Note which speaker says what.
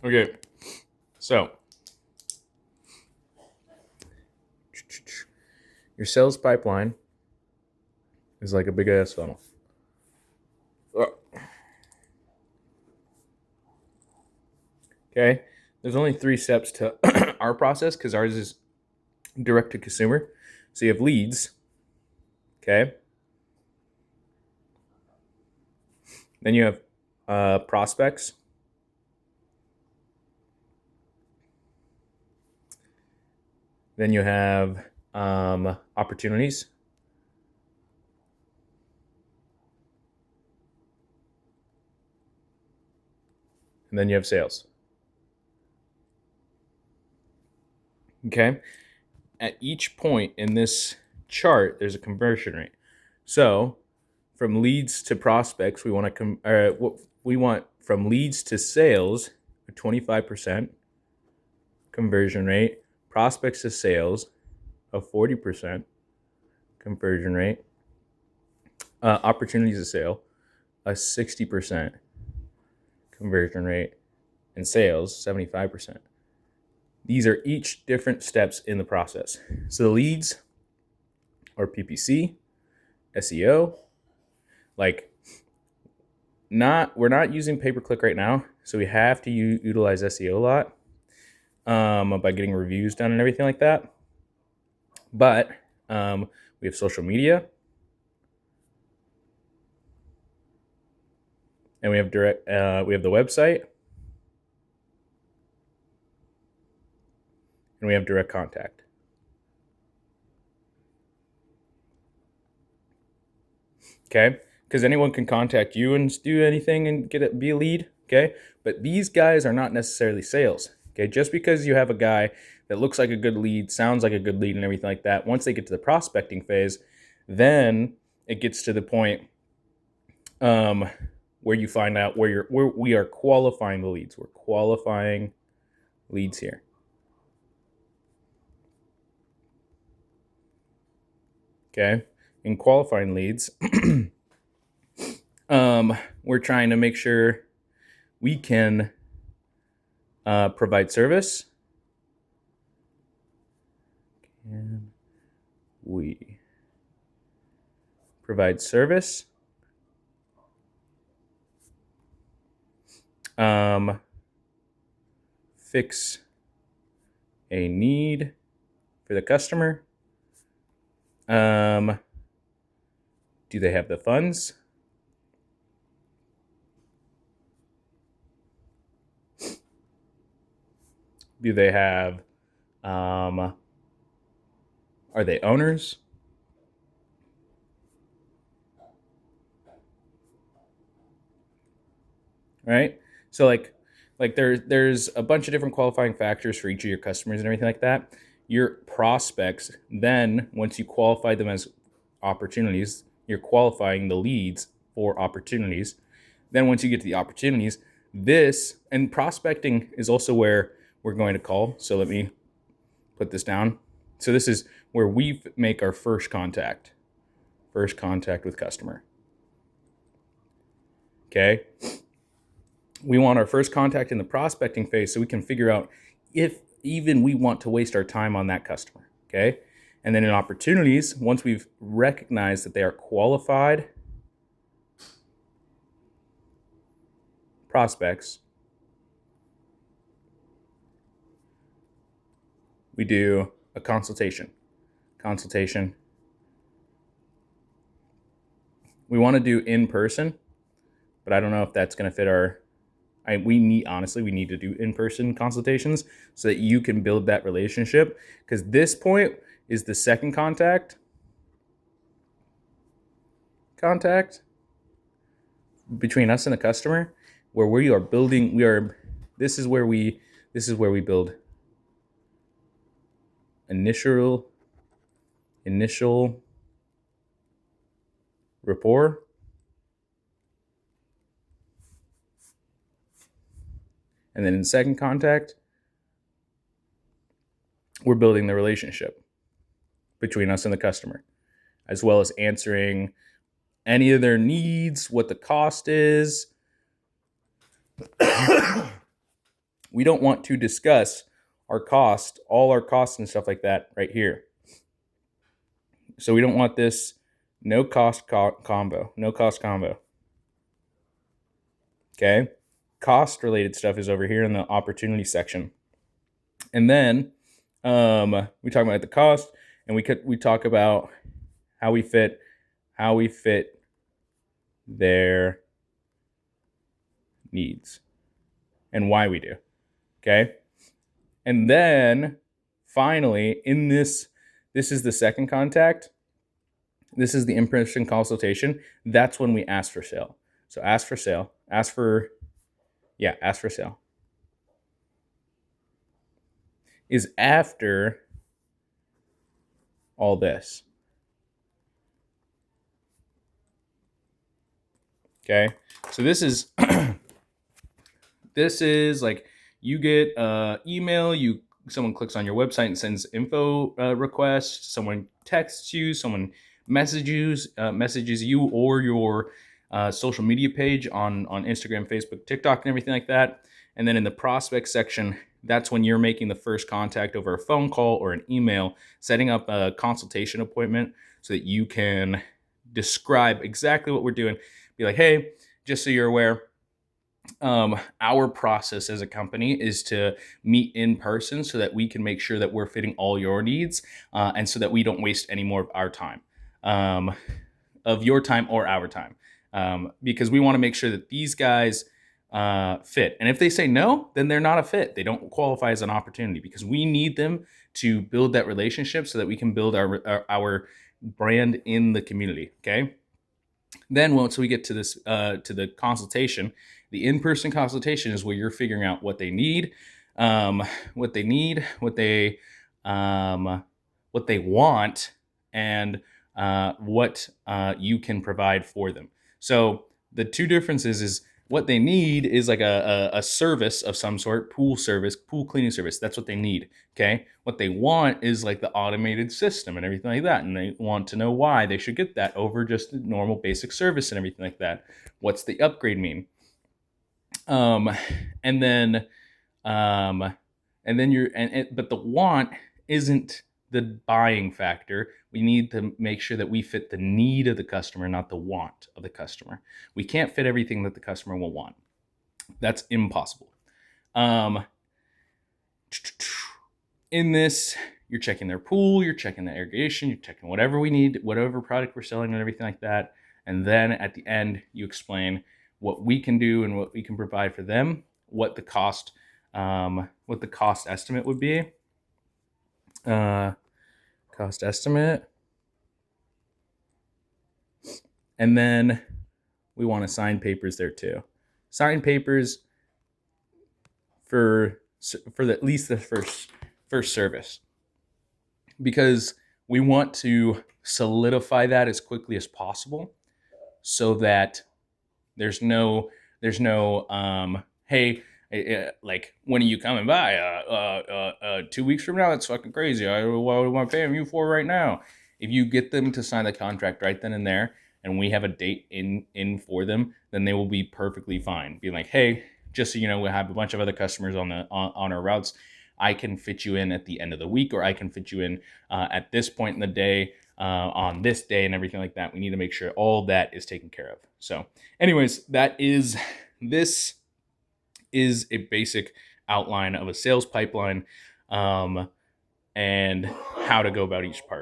Speaker 1: Okay, so your sales pipeline is like a big ass funnel. Okay, there's only 3 steps to our process because ours is direct to consumer. So you have leads, okay, then you have prospects, then you have opportunities, and then you have sales. Okay, at each point in this chart, there's a conversion rate. So from leads to prospects, we want we want from leads to sales a 25% conversion rate, prospects to sales a 40% conversion rate, opportunities to sale a 60% conversion rate, and sales 75%. These are each different steps in the process. So the leads are PPC, SEO, like we're not using pay-per-click right now, so we have to utilize SEO a lot by getting reviews done and everything like that. But we have social media, and we have we have the website, and we have direct contact. Okay, because anyone can contact you and do anything and be a lead. Okay, but these guys are not necessarily sales. Okay, just because you have a guy that looks like a good lead, sounds like a good lead, and everything like that, once they get to the prospecting phase, then it gets to the point where you find out where we are qualifying the leads. We're qualifying leads here. Okay, in qualifying leads, we're trying to make sure we can provide service. Can we provide service? Fix a need for the customer. Do they have the funds? Do they have, are they owners? Right? So like there's a bunch of different qualifying factors for each of your customers and everything like that. Your prospects, then once you qualify them as opportunities, you're qualifying the leads for opportunities. Then once you get to the opportunities, this and prospecting is also where we're going to call. So let me put this down. So this is where we make our first contact with customer. Okay. We want our first contact in the prospecting phase so we can figure out if even we want to waste our time on that customer. Okay. And then in opportunities, once we've recognized that they are qualified prospects, we do a consultation. We want to do in person, but I don't know if that's going to fit our. We need to do in-person consultations so that you can build that relationship, because this point is the second contact between us and the customer, where we are building. This is where we build initial rapport. And then in second contact, we're building the relationship between us and the customer, as well as answering any of their needs, what the cost is, We don't want to discuss our cost, all our costs and stuff like that right here. So we don't want this no cost combo, no cost combo. Okay. Cost related stuff is over here in the opportunity section. And then we talk about the cost, and we talk about how we fit their needs and why we do. Okay. And then finally, in this is the second contact. This is the in-person consultation. That's when we ask for sale. So ask for sale. Ask for sale. Is after all this. Okay. So this is this is like you get email, someone clicks on your website and sends info requests, someone texts you, someone messages you or your social media page on Instagram, Facebook, TikTok, and everything like that. And then in the prospect section, that's when you're making the first contact over a phone call or an email, setting up a consultation appointment so that you can describe exactly what we're doing. Be like, hey, just so you're aware, our process as a company is to meet in person so that we can make sure that we're fitting all your needs, and so that we don't waste any more of our time, of your time or our time, because we want to make sure that these guys fit. And if they say no, then they're not a fit. They don't qualify as an opportunity, because we need them to build that relationship so that we can build our brand in the community. Okay. Then once we get to this, to the consultation, the in-person consultation is where you're figuring out what they need, what they want, and what you can provide for them. So the two differences is what they need is like a service of some sort, pool cleaning service. That's what they need. Okay. What they want is like the automated system and everything like that. And they want to know why they should get that over just the normal basic service and everything like that. What's the upgrade mean? And then but the want isn't the buying factor. We need to make sure that we fit the need of the customer, not the want of the customer. We can't fit everything that the customer will want. That's impossible. In this, you're checking their pool, you're checking the irrigation, you're checking whatever we need, whatever product we're selling and everything like that. And then at the end, you explain what we can do and what we can provide for them, what the cost estimate would be. Cost estimate. And then we want to sign papers there too. Sign papers for at least the first service, because we want to solidify that as quickly as possible, so that there's no hey, like, when are you coming by? 2 weeks from now? That's fucking crazy. What am I paying you for right now? If you get them to sign the contract right then and there, and we have a date in for them, then they will be perfectly fine. Being like, hey, just so you know, we have a bunch of other customers on our routes. I can fit you in at the end of the week, or I can fit you in at this point in the day, on this day, and everything like that. We need to make sure all that is taken care of. So anyways, this is a basic outline of a sales pipeline, and how to go about each part.